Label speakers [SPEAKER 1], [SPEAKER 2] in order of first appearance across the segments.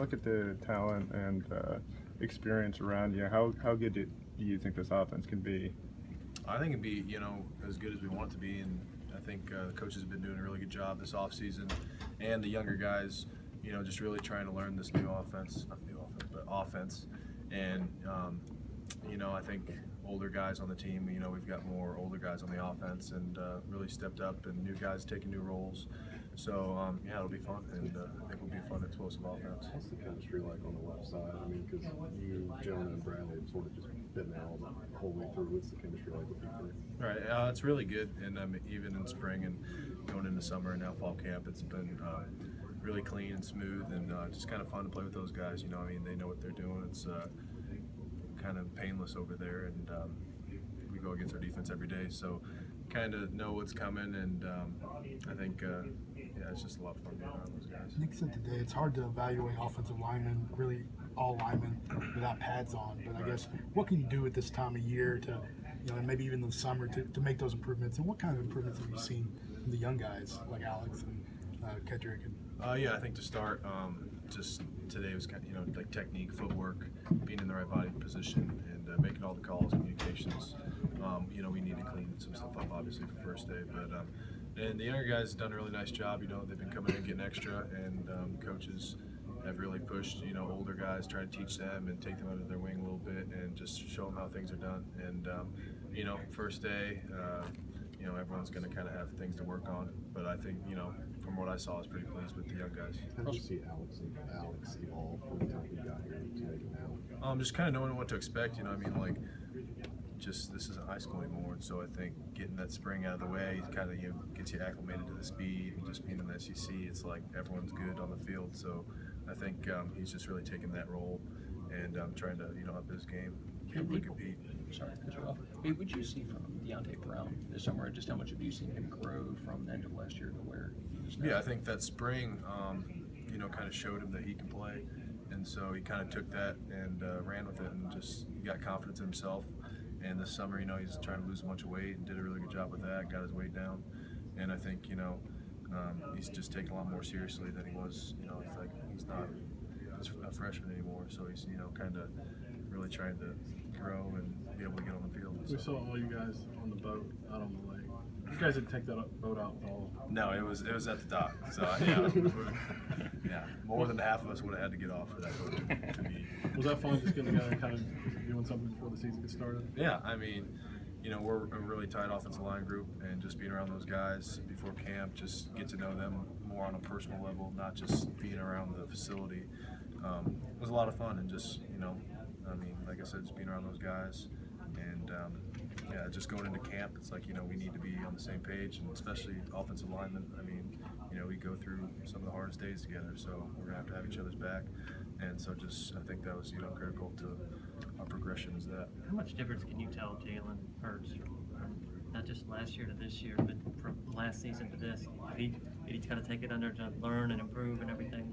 [SPEAKER 1] look at the talent and experience around you, how good do you think this offense can be?
[SPEAKER 2] I think it'd be, as good as we want it to be, and I think the coaches have been doing a really good job this offseason, and the younger guys, just really trying to learn this new offense, not new offense, but offense, and I think older guys on the team, we've got more older guys on the offense and really stepped up, and new guys taking new roles. So, it'll be fun, and I think it'll be a fun, explosive offense.
[SPEAKER 3] What's the chemistry like on the left side? I mean, because you, Jonah, and Bradley have sort of just been there all the whole way through. What's the chemistry like with you three?
[SPEAKER 2] Right, it's really good, and even in spring and going into summer and now fall camp, it's been really clean and smooth, and just kind of fun to play with those guys. They know what they're doing. It's kind of painless over there, and we go against our defense every day, so kind of know what's coming, and I think it's just a lot of fun being around those guys.
[SPEAKER 4] Nick said today it's hard to evaluate offensive linemen, really all linemen, without pads on. But I guess what can you do at this time of year to, and maybe even in the summer to make those improvements? And what kind of improvements have you seen from the young guys like Alex and Kedrick?
[SPEAKER 2] I think to start, just today was kind of, like technique, footwork, being in the right body position, and making all the calls, communications. We need to clean some stuff up, obviously, for first day, but and the younger guys have done a really nice job. They've been coming in getting extra, and coaches have really pushed, older guys, try to teach them and take them under their wing a little bit and just show them how things are done. And, first day, everyone's going to kind of have things to work on. But I think, from what I saw, I was pretty pleased with the young guys.
[SPEAKER 3] How did you see Alex evolve from the time he got here to make it now?
[SPEAKER 2] Just kind of knowing what to expect, just this isn't high school anymore, and so I think getting that spring out of the way kind of gets you acclimated to the speed, and just being in the SEC, it's like everyone's good on the field. So I think he's just really taking that role and trying to up his game, really compete.
[SPEAKER 5] Sorry to cut you off. Hey, what did you see from Deontay Brown this summer, and just how much have you seen him grow from the end of last year to where he is now?
[SPEAKER 2] Yeah, I think that spring, kind of showed him that he can play, and so he kind of took that and ran with it, and just got confidence in himself. And this summer, he's trying to lose a bunch of weight and did a really good job with that, got his weight down. And I think, he's just taken a lot more seriously than he was. He's not just a freshman anymore, so he's, kind of really trying to grow and be able to get on the field.
[SPEAKER 6] We saw all you guys on the boat out on the lake. You guys didn't take that boat out with all of them.
[SPEAKER 2] No, it was at the dock. So, more than half of us would have had to get off for that boat to be.
[SPEAKER 6] Was that fun, just getting together and kind of doing something before the season gets started?
[SPEAKER 2] Yeah, we're a really tight offensive line group, and just being around those guys before camp, just get to know them more on a personal level, not just being around the facility. It was a lot of fun, and just, like I said, just being around those guys, and just going into camp, it's like, we need to be on the same page, and especially offensive linemen. We go through some of the hardest days together, so we're going to have each other's back. And so I think that was, critical to our progression is that.
[SPEAKER 7] How much difference can you tell Jalen Hurts from not just last year to this year, but from last season to this? Did he kind of take it under to learn and improve and everything?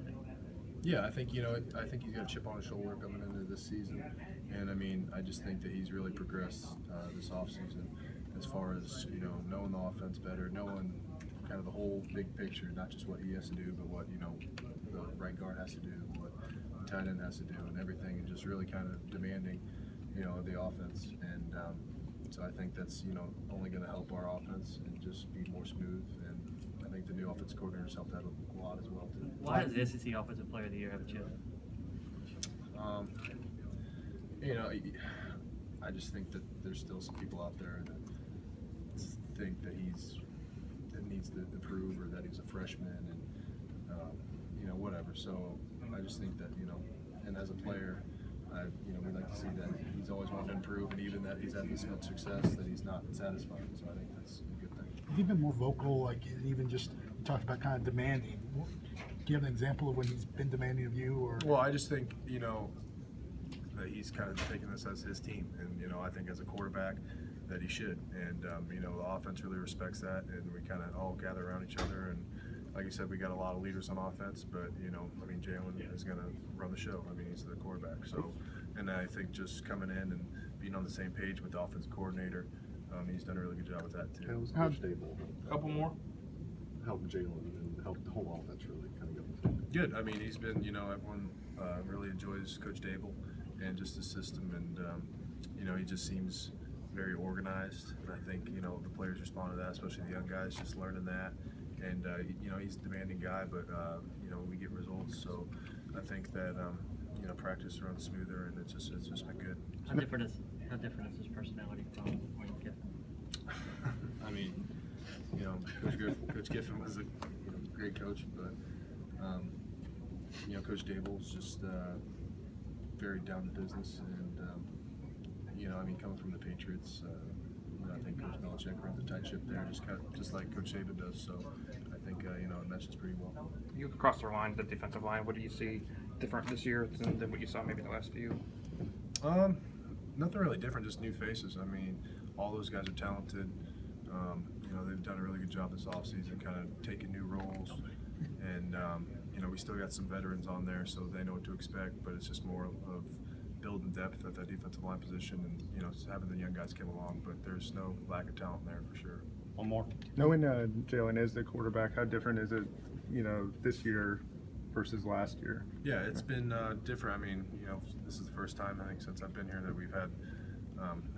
[SPEAKER 2] Yeah, I think, I think he's got a chip on his shoulder coming into this season. And, I just think that he's really progressed this offseason as far as, knowing the offense better, knowing kind of the whole big picture, not just what he has to do, but what, the right guard has to do, what the tight end has to do, and everything, and just really kind of demanding, the offense. And so I think that's, only going to help our offense and just be more smooth. And I think the new offensive coordinator's helped that a lot as well, too.
[SPEAKER 7] Why does the SEC Offensive Player of the Year have a chip?
[SPEAKER 2] I just think that there's still some people out there that think that needs to improve, or that he's a freshman, and whatever. So I just think that, and as a player, we'd like to see that he's always wanted to improve, and even that he's had this much success that he's not satisfied. So I think that's a good thing.
[SPEAKER 4] Have you been more vocal, like even just you talked about kind of demanding? Do you have an example of when he's been demanding of you? Or
[SPEAKER 2] well, I just think that he's kind of taking this as his team, and I think as a quarterback that he should, and the offense really respects that, and we kind of all gather around each other. And like you said, we got a lot of leaders on offense, but Jalen is going to run the show. He's the quarterback. So, and I think just coming in and being on the same page with the offensive coordinator, he's done a really good job with that too.
[SPEAKER 3] How was Coach Dable?
[SPEAKER 6] Couple more?
[SPEAKER 3] Helped Jalen and helped the whole offense really kind of go.
[SPEAKER 2] Good. He's been, everyone really enjoys Coach Dable and just the system, and you know, he just seems very organized, and I think, you know, the players respond to that, especially the young guys, just learning that. And you know, he's a demanding guy, but you know, we get results, so I think that you know, practice runs smoother, and it's just been good.
[SPEAKER 7] How different is his personality from when you get him?
[SPEAKER 2] I mean, you know, Coach Giffen was a great coach, but you know, Coach Dable's just very down to business, and you know, I mean, coming from the Patriots, you know, I think Coach Belichick runs a tight ship there, just like Coach Saban does. So I think you know, it meshes pretty well.
[SPEAKER 8] You look across the line, the defensive line. What do you see different this year than what you saw maybe the last few?
[SPEAKER 2] Nothing really different, just new faces. I mean, all those guys are talented. You know, they've done a really good job this offseason, kind of taking new roles, and you know, we still got some veterans on there, so they know what to expect. But it's just more of building depth at that defensive line position, and you know, having the young guys come along. But there's no lack of talent there for sure.
[SPEAKER 3] One more.
[SPEAKER 1] Knowing Jalen is the quarterback, how different is it, you know, this year versus last year?
[SPEAKER 2] Yeah, it's been different. I mean, you know, this is the first time I think since I've been here that we've had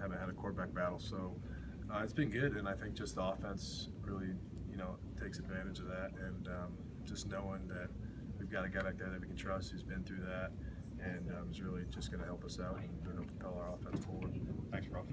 [SPEAKER 2] haven't had a quarterback battle. So it's been good, and I think just the offense really, you know, takes advantage of that, and just knowing that we've got a guy like that that we can trust who's been through that, and is really just going to help us out and propel our offense forward.
[SPEAKER 3] Thanks, Rob.